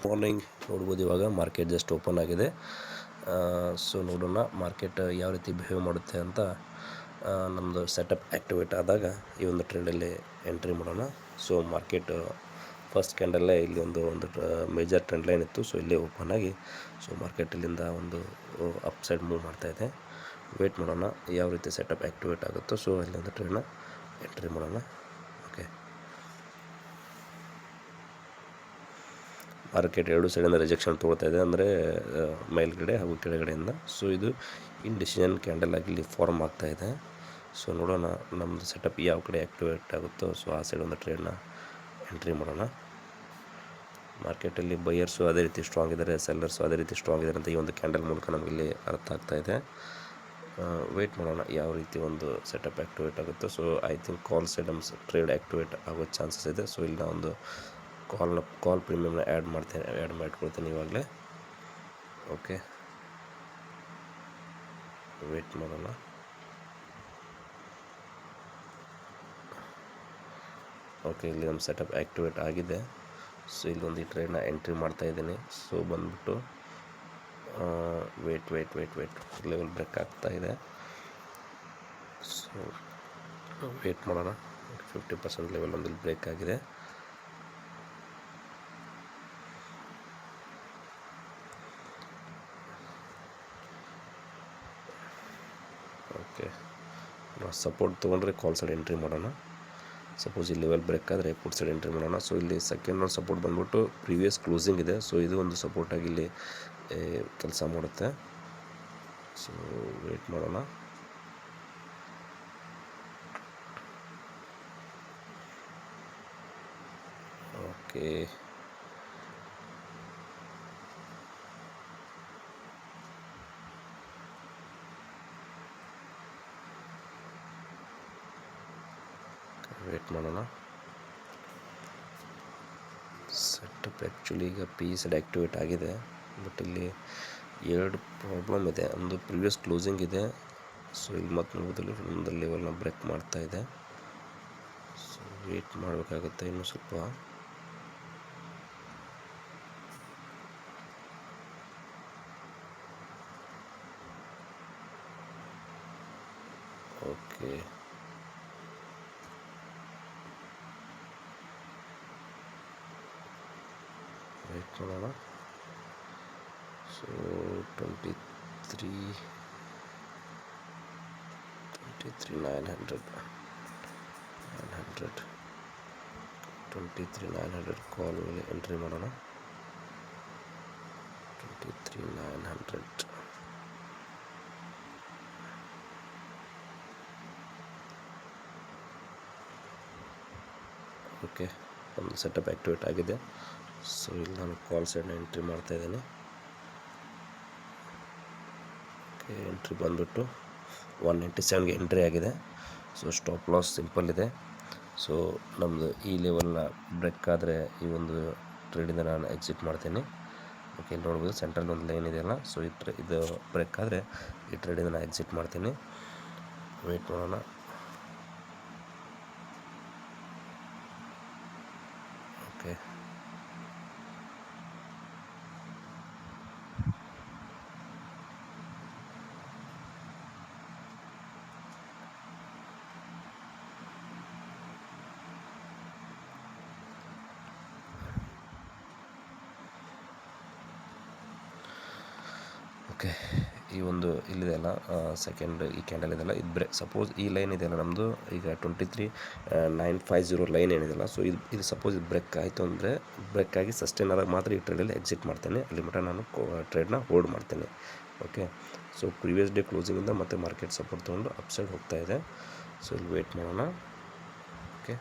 Morning ನೋಡ್ಬೋದು. ಇವಾಗ market just open ಆಗಿದೆ. ಸೊ ನೋಡೋಣ ಮಾರ್ಕೆಟ್ ಯಾವ ರೀತಿ ಬಿಹೇವ್ ಮಾಡುತ್ತೆ ಅಂತ. ನಮ್ಮದು ಸೆಟಪ್ ಆ್ಯಕ್ಟಿವೇಟ್ ಆದಾಗ ಈ ಒಂದು ಟ್ರೇಡಲ್ಲಿ ಎಂಟ್ರಿ ಮಾಡೋಣ. ಸೊ ಮಾರ್ಕೆಟ್ ಫಸ್ಟ್ ಕ್ಯಾಂಡಲ್ಲೇ ಇಲ್ಲಿ ಒಂದು ಮೇಜರ್ ಟ್ರೆಂಡ್ ಲೈನ್ ಇತ್ತು. ಸೊ ಇಲ್ಲೇ ಓಪನ್ ಆಗಿ ಸೊ ಮಾರ್ಕೆಟ್ ಇಲ್ಲಿಂದ ಒಂದು ಅಪ್ ಸೈಡ್ ಮೂವ್ ಮಾಡ್ತಾಯಿದೆ. ವೇಟ್ ಮಾಡೋಣ ಯಾವ ರೀತಿ ಸೆಟಪ್ ಆ್ಯಕ್ಟಿವೇಟ್ ಆಗುತ್ತೋ. ಸೊ ಇಲ್ಲಿಂದ ಟ್ರೇಡ್ನ ಎಂಟ್ರಿ ಮಾಡೋಣ. ಓಕೆ, ಮಾರ್ಕೆಟ್ ಎರಡು ಸೈಡಿಂದ ರಿಜೆಕ್ಷನ್ ತೊಗೊಳ್ತಾ ಇದೆ, ಅಂದರೆ ಮೇಲ್ಗಡೆ ಹಾಗೂ ಕೆಳಗಡೆಯಿಂದ. ಸೊ ಇದು ಇಂಡಿಸಿಷನ್ ಕ್ಯಾಂಡಲ್ ಆಗಿ ಇಲ್ಲಿ ಫಾರ್ಮ್ ಆಗ್ತಾಯಿದೆ. ಸೊ ನೋಡೋಣ ನಮ್ಮದು ಸೆಟಪ್ ಯಾವ ಕಡೆ ಆ್ಯಕ್ಟಿವೇಟ್ ಆಗುತ್ತೋ. ಸೊ ಆ ಸೈಡ್ ಒಂದು ಟ್ರೇಡ್ನ ಎಂಟ್ರಿ ಮಾಡೋಣ. ಮಾರ್ಕೆಟಲ್ಲಿ ಬೈಯರ್ಸು ಅದೇ ರೀತಿ ಸ್ಟ್ರಾಂಗ್ ಇದ್ದಾರೆ, ಸೆಲ್ಲರ್ಸು ಅದೇ ರೀತಿ ಸ್ಟ್ರಾಂಗ್ ಇದ್ದಾರೆ ಅಂತ ಈ ಒಂದು ಕ್ಯಾಂಡಲ್ ಮೂಲಕ ನಮಗಿಲ್ಲಿ ಅರ್ಥ ಆಗ್ತಾಯಿದೆ. ವೆಯ್ಟ್ ಮಾಡೋಣ ಯಾವ ರೀತಿ ಒಂದು ಸೆಟಪ್ ಆ್ಯಕ್ಟಿವೇಟ್ ಆಗುತ್ತೋ. So I think call side trade activate ಆಗೋ ಚಾನ್ಸಸ್ ಇದೆ. ಸೊ ಇಲ್ಲಿ ಒಂದು ಕಾಲ್ ಪ್ರೀಮಿಯಮ್ನ ಆ್ಯಡ್ ಮಾಡ್ಕೊಳ್ತೇನೆ ಇವಾಗಲೇ. ಓಕೆ, ವೆಯ್ಟ್ ಮಾಡೋಣ. ಓಕೆ, ಇಲ್ಲಿ ನಮ್ಮ ಸೆಟಪ್ ಆ್ಯಕ್ಟಿವೇಟ್ ಆಗಿದೆ. ಸೊ ಇಲ್ಲೊಂದು ಈ ಟ್ರೇಡ್ನ ಎಂಟ್ರಿ ಮಾಡ್ತಾಯಿದ್ದೀನಿ. ಸೊ ಬಂದ್ಬಿಟ್ಟು ವೇಟ್ ಲೆವೆಲ್ ಬ್ರೇಕ್ ಆಗ್ತಾಯಿದೆ. ಸೊ ವೇಟ್ ಮಾಡೋಣ. 50% ಲೆವೆಲ್ ಒಂದು ಬ್ರೇಕ್ ಆಗಿದೆ. ಓಕೆ, ನಾವು ಸಪೋರ್ಟ್ ತೊಗೊಂಡ್ರೆ ಕಾಲ್ ಸೈಡ್ ಎಂಟ್ರಿ ಮಾಡೋಣ. ಸಪೋಸ್ ಈ ಲೆವೆಲ್ ಬ್ರೇಕ್ ಆದರೆ ಪುಟ್ ಸೈಡ್ ಎಂಟ್ರಿ ಮಾಡೋಣ. ಸೊ ಇಲ್ಲಿ ಸೆಕೆಂಡ್ ಒಂದು ಸಪೋರ್ಟ್ ಬಂದ್ಬಿಟ್ಟು ಪ್ರೀವಿಯಸ್ ಕ್ಲೋಸಿಂಗ್ ಇದೆ. ಸೊ ಇದು ಒಂದು ಸಪೋರ್ಟಾಗಿ ಇಲ್ಲಿ ಕೆಲಸ ಮಾಡುತ್ತೆ. ಸೊ ವೇಟ್ ಮಾಡೋಣ. ಓಕೆ, ವೇಟ್ ಮಾಡೋಣ. ಸೆಟಪ್ ಆ್ಯಕ್ಚುಲಿ ಈಗ ಪಿ ಸೈಡ್ ಆ್ಯಕ್ಟಿವೇಟ್ ಆಗಿದೆ. ಬಟ್ ಇಲ್ಲಿ ಎರಡು ಪ್ರಾಬ್ಲಮ್ ಇದೆ. ಒಂದು ಪ್ರಿವಿಯಸ್ ಕ್ಲೋಸಿಂಗ್ ಇದೆ. ಸೊ ಇಲ್ಲಿ ಮತ್ತೆ ನೋಡೋದಲ್ಲಿ ಒಂದು ಲೆವೆಲ್ನ ಬ್ರೇಕ್ ಮಾಡ್ತಾ ಇದೆ. ಸೊ ವೇಟ್ ಮಾಡಬೇಕಾಗುತ್ತೆ ಇನ್ನೂ ಸ್ವಲ್ಪ. ಓಕೆ, ವೇಟ್ ಮಾಡೋಣ. ಸೊ 23,900 ಕಾಲ್ ಮೇಲೆ ಎಂಟ್ರಿ ಮಾಡೋಣ. 23,900. ಓಕೆ, ಒಂದು ಸೆಟಪ್ ಆ್ಯಕ್ಟಿವೇಟ್ ಆಗಿದೆ. ಸೊ ಇಲ್ಲಿ ನಾನು ಕಾಲ್ ಸೈಡ್ನ ಎಂಟ್ರಿ ಮಾಡ್ತಾಯಿದ್ದೀನಿ. ಓಕೆ, ಎಂಟ್ರಿ ಬಂದುಬಿಟ್ಟು 197ಗೆ ಎಂಟ್ರಿ ಆಗಿದೆ. ಸೊ ಸ್ಟಾಪ್ ಲಾಸ್ ಸಿಂಪಲ್ ಇದೆ. ಸೊ ನಮ್ಮದು ಈ ಲೆವೆಲ್ನ ಬ್ರೇಕ್ ಆದರೆ ಈ ಒಂದು ಟ್ರೇಡಿಂದ ನಾನು ಎಕ್ಸಿಟ್ ಮಾಡ್ತೀನಿ. ಓಕೆ, ನೋಡ್ಬೋದು ಸೆಂಟ್ರಲ್ಲಿ ಒಂದು ಲೈನ್ ಇದೆಯಲ್ಲ. ಸೊ ಇದು ಬ್ರೇಕ್ ಆದರೆ ಈ ಟ್ರೇಡಿಂದ ನಾನು ಎಕ್ಸಿಟ್ ಮಾಡ್ತೀನಿ. ವೆಯ್ಟ್ ಮಾಡೋಣ. ಓಕೆ, ಓಕೆ, ಈ ಒಂದು ಇಲ್ಲಿದೆಯಲ್ಲ ಸೆಕೆಂಡ್ ಈ ಕ್ಯಾಂಡಲ್ ಇದೆಯಲ್ಲ, ಇದು ಸಪೋಸ್ ಈ ಲೈನ್ ಇದೆಯಲ್ಲ ನಮ್ಮದು ಈಗ 23,950 ಲೈನ್ ಏನಿದೆಯಲ್ಲ. ಸೊ ಇದು ಸಪೋಸ್ ಇದು ಬ್ರೇಕ್ ಆಯಿತು ಅಂದರೆ ಬ್ರೇಕ್ ಆಗಿ ಸಸ್ಟೈನ್ ಆದಾಗ ಮಾತ್ರ ಈ ಟ್ರೇಡಲ್ಲಿ ಎಕ್ಸಿಟ್ ಮಾಡ್ತೇನೆ. ಅಲ್ಲಿ ಮಟ್ಟ ನಾನು ಟ್ರೇಡ್ನ ಹೋಲ್ಡ್ ಮಾಡ್ತೇನೆ. ಓಕೆ, ಸೊ ಪ್ರೀವಿಯಸ್ ಡೇ ಕ್ಲೋಸಿಂಗಿಂದ ಮತ್ತೆ ಮಾರ್ಕೆಟ್ ಸಪೋರ್ಟ್ ತೊಗೊಂಡು ಅಪ್ಸೈಡ್ ಹೋಗ್ತಾ ಇದೆ. ಸೊ ಇಲ್ಲಿ ವೇಟ್ ಮಾಡೋಣ. ಓಕೆ,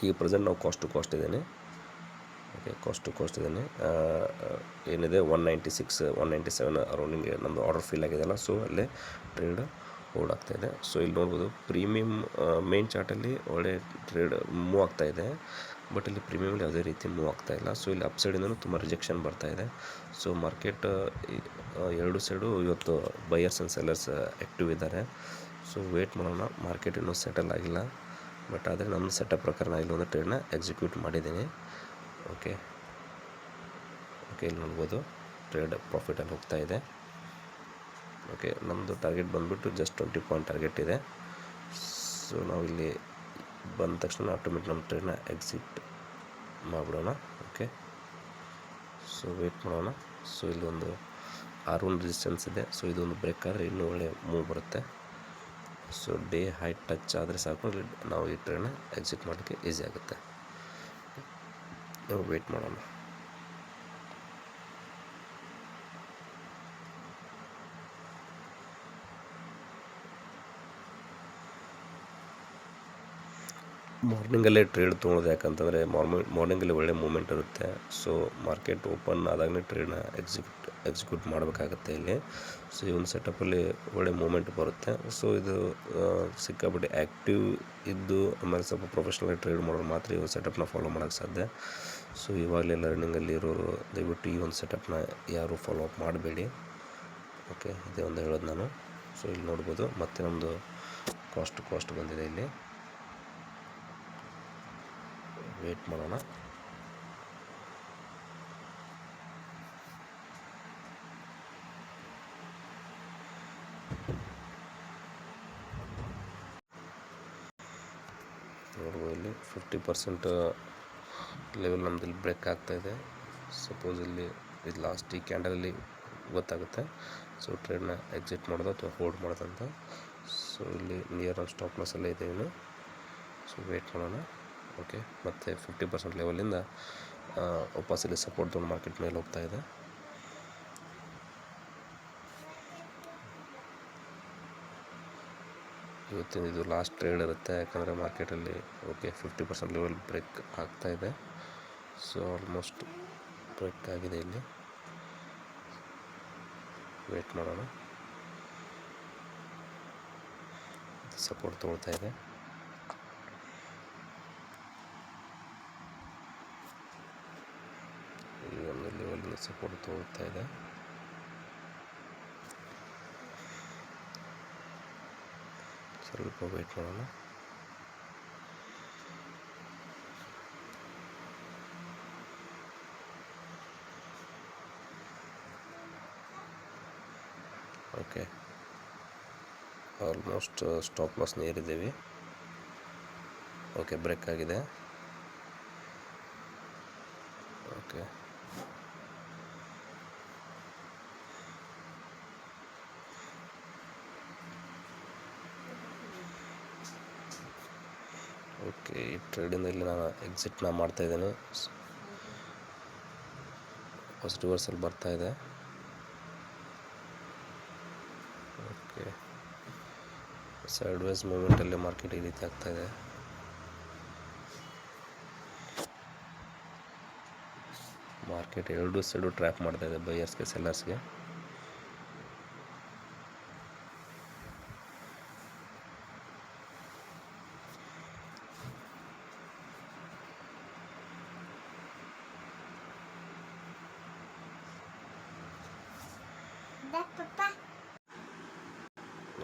ಈಗ ಪ್ರೆಸೆಂಟ್ ನಾವು ಕಾಸ್ಟ್ ಟು ಕಾಸ್ಟ್ ಇದ್ದೇನೆ. ಓಕೆ, ಕಾಸ್ಟ್ ಟು ಕಾಸ್ಟ್ ಇದ್ದೇನೆ. ಏನಿದೆ 196 197 ಅರೌಂಡಿಂಗ್ ನಮ್ಮದು ಆರ್ಡರ್ ಫಿಲ್ ಆಗಿದೆಯಲ್ಲ. ಸೊ ಅಲ್ಲೇ ಟ್ರೇಡ್ ಹೋಲ್ಡ್ ಆಗ್ತಾಯಿದೆ. ಸೊ ಇಲ್ಲಿ ನೋಡ್ಬೋದು ಪ್ರೀಮಿಯಮ್ ಮೇನ್ ಚಾರ್ಟಲ್ಲಿ ಒಳ್ಳೆ ಟ್ರೇಡ್ ಮೂವ್ ಆಗ್ತಾಯಿದೆ. ಬಟ್ ಇಲ್ಲಿ ಪ್ರೀಮಿಯಮಲ್ಲಿ ಯಾವುದೇ ರೀತಿ ಮೂವ್ ಆಗ್ತಾಯಿಲ್ಲ. ಸೊ ಇಲ್ಲಿ ಅಪ್ಸೈಡಿಂದಲೂ ತುಂಬ ರಿಜೆಕ್ಷನ್ ಬರ್ತಾಯಿದೆ. ಸೊ ಮಾರ್ಕೆಟ್ ಎರಡು ಸೈಡು ಇವತ್ತು ಬೈಯರ್ಸ್ ಆ್ಯಂಡ್ ಸೆಲ್ಲರ್ಸ್ ಆ್ಯಕ್ಟಿವ್ ಇದ್ದಾರೆ. ಸೊ ವೇಟ್ ಮಾಡೋಣ. ಮಾರ್ಕೆಟ್ ಇನ್ನೂ ಸೆಟಲ್ ಆಗಿಲ್ಲ. ಬಟ್ ಆದರೆ ನಮ್ಮ ಸೆಟಪ್ ಪ್ರಕಾರ ನಾನು ಇಲ್ಲೊಂದು ಟ್ರೇಡ್ನ ಎಕ್ಸಿಕ್ಯೂಟ್ ಮಾಡಿದ್ದೀನಿ. ಓಕೆ, ಓಕೆ, ಇಲ್ಲಿ ನೋಡ್ಬೋದು ಟ್ರೇಡ್ ಪ್ರಾಫಿಟಲ್ಲಿ ಹೋಗ್ತಾ ಇದೆ. ಓಕೆ, ನಮ್ಮದು ಟಾರ್ಗೆಟ್ ಬಂದುಬಿಟ್ಟು ಜಸ್ಟ್ 20 ಪಾಯಿಂಟ್ ಟಾರ್ಗೆಟ್ ಇದೆ. ಸೊ ನಾವು ಇಲ್ಲಿ ಬಂದ ತಕ್ಷಣ ಆಟೋಮೆಟಿಕ್ ನಮ್ಮ ಟ್ರೇಡ್ನ ಎಕ್ಸಿಟ್ ಮಾಡಿಬಿಡೋಣ. ಓಕೆ, ಸೊ ವೇಟ್ ಮಾಡೋಣ. ಸೊ ಇಲ್ಲೊಂದು R1 ರೆಸಿಸ್ಟೆನ್ಸ್ ಇದೆ. ಸೊ ಇದೊಂದು ಬ್ರೇಕ್ ಆದರೆ ಇನ್ನೂ ಒಳ್ಳೆ ಮೂವ್ ಬರುತ್ತೆ. ಸೊ ಡೇ ಹೈ ಟಚ್ ಆದರೆ ಸಾಕು, ನಾವು ಈ ಟ್ರೇಡ್ನ ಎಕ್ಸಿಟ್ ಮಾಡೋಕ್ಕೆ ಈಸಿ ಆಗುತ್ತೆ. ನಾವು ವೇಟ್ ಮಾಡೋಣ. ಮಾರ್ನಿಂಗಲ್ಲೇ ಟ್ರೇಡ್ ತೊಗೊಳೋದು, ಯಾಕಂತಂದರೆ ಮಾರ್ನಿಂಗಲ್ಲಿ ಒಳ್ಳೆ ಮೂಮೆಂಟ್ ಇರುತ್ತೆ. ಸೊ ಮಾರ್ಕೆಟ್ ಓಪನ್ ಆದಾಗಲೇ ಟ್ರೇಡ್ನ ಎಕ್ಸಿಕ್ಯೂಟ್ ಮಾಡಬೇಕಾಗತ್ತೆ ಇಲ್ಲಿ. ಸೊ ಈ ಒಂದು ಸೆಟಪ್ಪಲ್ಲಿ ಒಳ್ಳೆ ಮೂಮೆಂಟ್ ಬರುತ್ತೆ. ಸೊ ಇದು ಸಿಕ್ಕಾಪಟ್ಟೆ ಆ್ಯಕ್ಟಿವ್ ಇದ್ದು ಆಮೇಲೆ ಸ್ವಲ್ಪ ಪ್ರೊಫೆಷ್ನಲ್ ಟ್ರೇಡ್ ಮಾಡೋರು ಮಾತ್ರ ಈ ಒಂದು ಸೆಟಪ್ನ ಫಾಲೋ ಮಾಡೋಕ್ಕೆ ಸಾಧ್ಯ. ಸೊ ಇವಾಗಲೇ ಲರ್ನಿಂಗಲ್ಲಿ ಇರೋರು ದಯವಿಟ್ಟು ಈ ಒಂದು ಸೆಟಪ್ನ ಯಾರು ಫಾಲೋ ಅಪ್ ಮಾಡಬೇಡಿ. ಓಕೆ, ಇದೇ ಒಂದು ಹೇಳೋದು ನಾನು. ಸೊ ಇಲ್ಲಿ ನೋಡ್ಬೋದು ಮತ್ತೆ ನಮ್ಮದು ಕಾಸ್ಟ್ ಬಂದಿದೆ. ಇಲ್ಲಿ ವೇಟ್ ಮಾಡೋಣ. ನೋಡ್ಬೋದು ಇಲ್ಲಿ 50% ಲೆವೆಲ್ ನಮ್ಮದಲ್ಲಿ ಬ್ರೇಕ್ ಆಗ್ತಾಯಿದೆ. ಸಪೋಸ್ ಇಲ್ಲಿ ಇದು ಲಾಸ್ಟ್ ಈ ಕ್ಯಾಂಡಲಲ್ಲಿ ಗೊತ್ತಾಗುತ್ತೆ ಸೊ ಟ್ರೇಡ್ನ ಎಕ್ಸಿಟ್ ಮಾಡೋದು ಅಥವಾ ಹೋಲ್ಡ್ ಮಾಡೋದಂತ. ಸೊ ಇಲ್ಲಿ ನಿಯರ್ ಸ್ಟಾಪ್ ಲಾಸಲ್ಲೇ ಇದ್ದೇವೆ. ಸೊ ವೇಟ್ ಮಾಡೋಣ. ಓಕೆ, ಮತ್ತು 50% ಲೆವೆಲಿಂದ ವಾಪಸ್ ಇಲ್ಲಿ ಸಪೋರ್ಟ್ ತೊಗೊಂಡು ಮಾರ್ಕೆಟ್ ಮೇಲೆ ಹೋಗ್ತಾ ಇದೆ. ಇವತ್ತಿನ ಇದು ಲಾಸ್ಟ್ ಟ್ರೇಡ್ ಇರುತ್ತೆ, ಯಾಕಂದರೆ ಮಾರ್ಕೆಟಲ್ಲಿ ಓಕೆ 50% ಲೆವೆಲ್ ಬ್ರೇಕ್ ಆಗ್ತಾ ಇದೆ. ಸೊ ಆಲ್ಮೋಸ್ಟ್ ಬ್ರೇಕ್ ಆಗಿದೆ. ಇಲ್ಲಿ ವೇಟ್ ಮಾಡೋಣ. ಸಪೋರ್ಟ್ ತೊಗೊಳ್ತಾ ಇದೆ. ಈ ಒಂದು ಲೆವೆಲ್ ಸಪೋರ್ಟ್ ತೊಗೊಳ್ತಾ ಇದೆ. ಸ್ವಲ್ಪ ವೇಟ್ ಮಾಡೋಣ. ಓಕೆ, ಆಲ್ಮೋಸ್ಟ್ ಸ್ಟಾಪ್ ಲಾಸ್ ಏರಿದ್ದೀವಿ. ಓಕೆ, ಬ್ರೇಕ್ ಆಗಿದೆ. ಓಕೆ, ಓಕೆ, ಈ ಟ್ರೇಡಿಂದ ಇಲ್ಲಿ ನಾನು ಎಕ್ಸಿಟ್ನ ಮಾಡ್ತಾಯಿದ್ದೇನೆ. ಫಸ್ಟ್ ರಿವರ್ಸಲ್ ಬರ್ತಾ ಇದೆ. ಓಕೆ, ಸೈಡ್ ವೈಸ್ ಮೂಮೆಂಟಲ್ಲಿ ಮಾರ್ಕೆಟ್ ಈ ರೀತಿ ಆಗ್ತಾಯಿದೆ. ಮಾರ್ಕೆಟ್ ಎರಡು ಸೈಡು ಟ್ರ್ಯಾಪ್ ಮಾಡ್ತಾಯಿದೆ, ಬೈಯರ್ಸ್ಗೆ ಸೆಲ್ಲರ್ಸ್ಗೆ.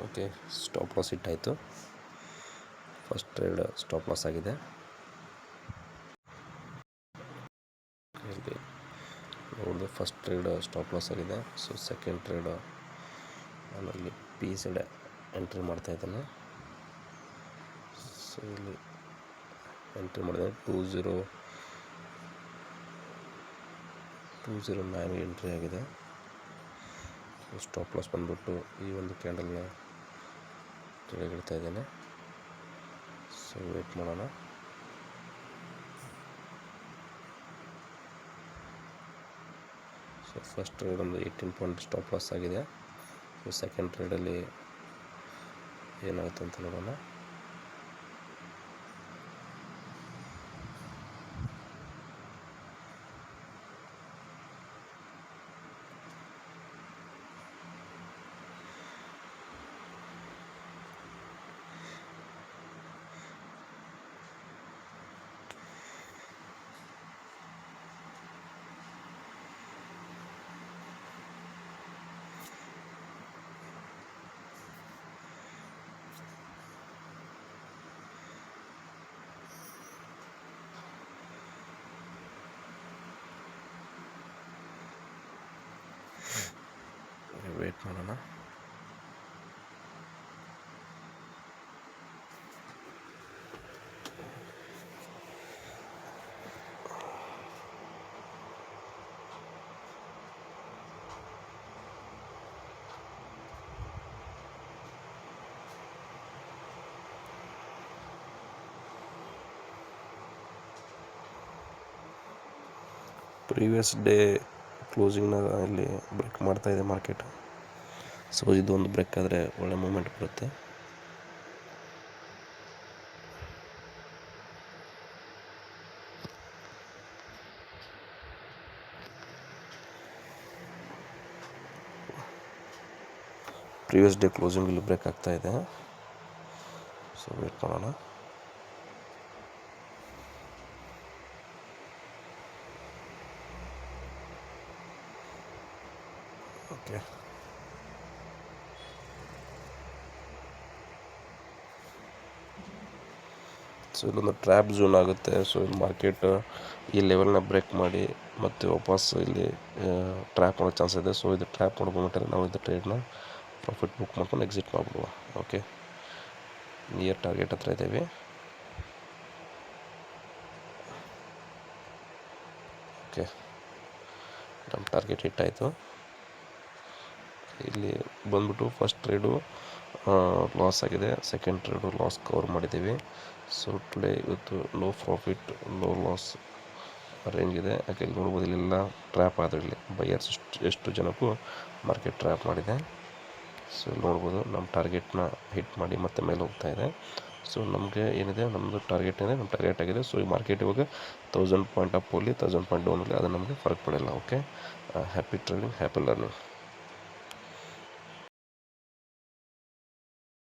ಓಕೆ, ಸ್ಟಾಪ್ ಲಾಸ್ ಇಟ್ಟಾಯಿತು. ಫಸ್ಟ್ ಟ್ರೇಡ್ ಸ್ಟಾಪ್ ಲಾಸ್ ಆಗಿದೆ. ಇಲ್ಲಿ ನೋಡಿದೆ ಫಸ್ಟ್ ಟ್ರೇಡ್ ಸ್ಟಾಪ್ ಲಾಸ್ ಆಗಿದೆ. ಸೊ ಸೆಕೆಂಡ್ ಟ್ರೇಡ್ ನಾನಲ್ಲಿ ಪಿ ಸೈಡ್ ಎಂಟ್ರಿ ಮಾಡ್ತಾಯಿದ್ದೇನೆ. ಸೊ ಇಲ್ಲಿ ಎಂಟ್ರಿ ಮಾಡಿದೆ 209 ಎಂಟ್ರಿ ಆಗಿದೆ. ಸ್ಟಾಪ್ ಲಾಸ್ ಬಂದ್ಬಿಟ್ಟು ಈ ಒಂದು ಕ್ಯಾಂಡಲ್ನ ಟ್ರೇಡ್ ಇಡ್ತಾ ಇದ್ದೇನೆ. ಸೊ ವೇಟ್ ಮಾಡೋಣ. ಸೊ ಫಸ್ಟ್ ಟ್ರೇಡ್ ಒಂದು 18 ಪಾಯಿಂಟ್ ಸ್ಟಾಪ್ ಲಾಸ್ ಆಗಿದೆ. ಸೊ ಸೆಕೆಂಡ್ ಟ್ರೇಡಲ್ಲಿ ಏನಾಗುತ್ತೆ ಅಂತ ನೋಡೋಣ. ಪ್ರೀವಿಯಸ್ ಡೇ ಕ್ಲೋಸಿಂಗ್ನ ಇಲ್ಲಿ ಬ್ರೇಕ್ ಮಾಡ್ತಾಯಿದೆ ಮಾರ್ಕೆಟ್. ಸೊ ಇದೊಂದು ಬ್ರೇಕ್ ಆದರೆ ಒಳ್ಳೆ ಮೂಮೆಂಟ್ ಬರುತ್ತೆ. ಪ್ರೀವಿಯಸ್ ಡೇ ಕ್ಲೋಸಿಂಗ್ ಇಲ್ಲಿ ಬ್ರೇಕ್ ಆಗ್ತಾಯಿದೆ. ಸೊ ವೇಟ್ ಮಾಡೋಣ. ಓಕೆ, ಸೊ ಇಲ್ಲೊಂದು ಟ್ರ್ಯಾಪ್ ಝೋನ್ ಆಗುತ್ತೆ. ಸೊ ಇಲ್ಲಿ ಮಾರ್ಕೆಟ್ ಈ ಲೆವೆಲ್ನ ಬ್ರೇಕ್ ಮಾಡಿ ಮತ್ತೆ ವಾಪಸ್ ಇಲ್ಲಿ ಟ್ರ್ಯಾಪ್ ಮಾಡೋ ಚಾನ್ಸ್ ಇದೆ. ಸೊ ಇದು ಟ್ರ್ಯಾಪ್ ಮಾಡೋ ಮೂಮೆಂಟಲ್ಲಿ ನಾವು ಇದು ಟ್ರೇಡ್ನ ಪ್ರಾಫಿಟ್ ಬುಕ್ ಮಾಡ್ಕೊಂಡು ಎಕ್ಸಿಟ್ ಮಾಡ್ಬಿಡುವ. ಓಕೆ, ನಿಯರ್ ಟಾರ್ಗೆಟ್ ಹತ್ರ ಇದ್ದೇವೆ. ಓಕೆ, ನಮ್ಮ ಟಾರ್ಗೆಟ್ ಹಿಟ್ ಆಯಿತು. ಇಲ್ಲಿ ಬಂದ್ಬಿಟ್ಟು ಫಸ್ಟ್ ಟ್ರೇಡು ಲಾಸ್ ಆಗಿದೆ, ಸೆಕೆಂಡ್ ಟ್ರೇಡು ಲಾಸ್ ಕವರ್ ಮಾಡಿದ್ದೀವಿ. ಸೊ ಟುಡೇ ಇವತ್ತು low profit low loss range ಇದೆ. ಯಾಕೆ ಇಲ್ಲಿ ನೋಡ್ಬೋದು, ಇಲ್ಲೆಲ್ಲ ಟ್ರ್ಯಾಪ್ ಆದ್ರಲ್ಲಿ ಬೈಯರ್ಸ್ ಎಷ್ಟು ಜನಕ್ಕೂ ಮಾರ್ಕೆಟ್ ಟ್ರ್ಯಾಪ್ ಮಾಡಿದೆ. ಸೊ ಇಲ್ಲಿ ನೋಡ್ಬೋದು ನಮ್ಮ ಟಾರ್ಗೆಟ್ನ ಹಿಟ್ ಮಾಡಿ ಮತ್ತೆ ಮೇಲೆ ಹೋಗ್ತಾ ಇದೆ. ಸೊ ನಮಗೆ ಏನಿದೆ, ನಮ್ಮದು ಟಾರ್ಗೆಟ್ ಏನಿದೆ, ನಮ್ಮ ಟಾರ್ಗೆಟ್ ಆಗಿದೆ. ಸೊ ಈ ಮಾರ್ಕೆಟ್ ಇವಾಗ 1000 ಪಾಯಿಂಟ್ ಅಪ್ ಹೋಗಲಿ 1000 ಪಾಯಿಂಟ್ ಡೌನ್ ಹೋಗಲಿ ಅದು ನಮಗೆ ಫರಕ್ ಪಡಲ್ಲ. Okay, happy trading, happy learning.